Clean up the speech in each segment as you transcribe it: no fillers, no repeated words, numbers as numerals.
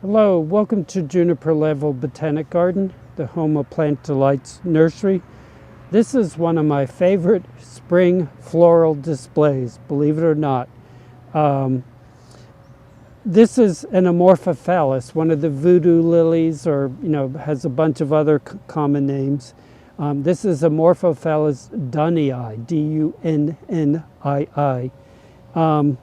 Hello, welcome to Juniper Level Botanic Garden, the home of Plant Delights Nursery. This is one of my favorite spring floral displays, believe it or not. This is an Amorphophallus, one of the Voodoo lilies, or has a bunch of other common names. This is Amorphophallus dunnii, D-U-N-N-I-I. And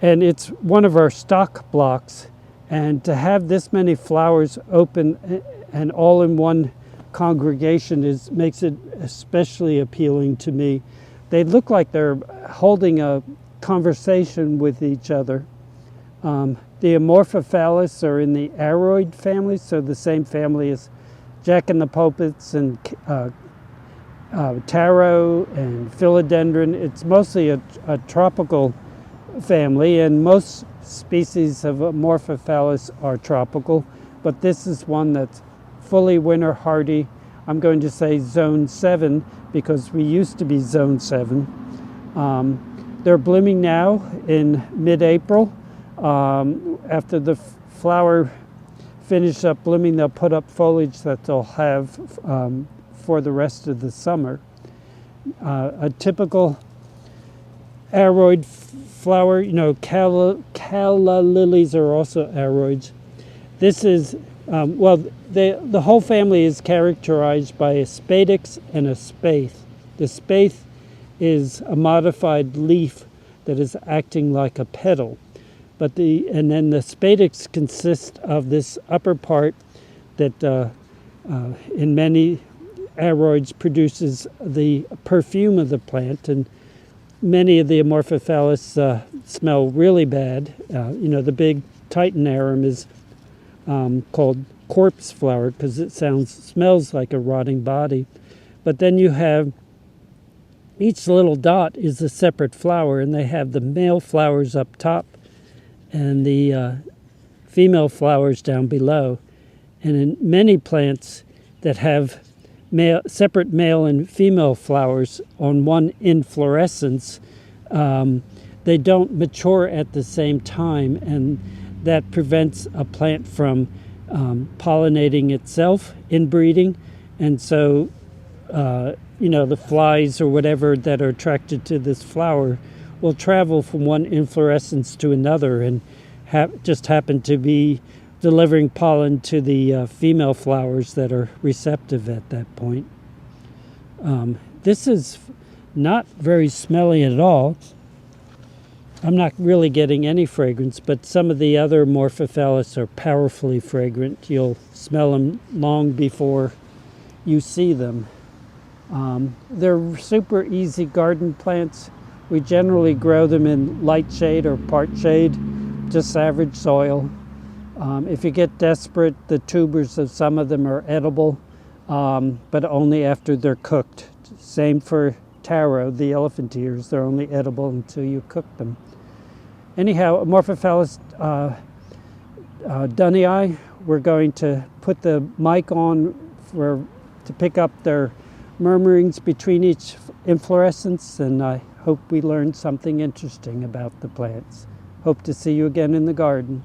it's one of our stock blocks. And to have this many flowers open and all in one congregation makes it especially appealing to me. They look like they're holding a conversation with each other. The Amorphophallus are in the aroid family, so the same family as jack-in-the-pulpits and taro and philodendron. It's mostly a tropical family, and most species of Amorphophallus are tropical, but this is one that's fully winter hardy. I'm going to say zone 7 because we used to be zone 7. They're blooming now in mid-April. After the flower finishes up blooming, they'll put up foliage that they'll have for the rest of the summer. A typical aroid flower, calla lilies are also aroids. This is, the whole family is characterized by a spadix and a spathe. The spathe is a modified leaf that is acting like a petal. And then the spadix consists of this upper part that in many aroids produces the perfume of the plant, and many of the Amorphophallus smell really bad. The big titanum is called corpse flower because it smells like a rotting body. But then you have each little dot is a separate flower, and they have the male flowers up top and the female flowers down below. And in many plants that have separate male and female flowers on one inflorescence, they don't mature at the same time, and that prevents a plant from pollinating itself, inbreeding. And so the flies or whatever that are attracted to this flower will travel from one inflorescence to another and just happen to be delivering pollen to the female flowers that are receptive at that point. This is not very smelly at all. I'm not really getting any fragrance, but some of the other Amorphophallus are powerfully fragrant. You'll smell them long before you see them. They're super easy garden plants. We generally grow them in light shade or part shade, just average soil. If you get desperate, the tubers of some of them are edible, but only after they're cooked. Same for taro, the elephant ears. They're only edible until you cook them. Anyhow, Amorphophallus dunnii, we're going to put the mic on to pick up their murmurings between each inflorescence, and I hope we learned something interesting about the plants. Hope to see you again in the garden.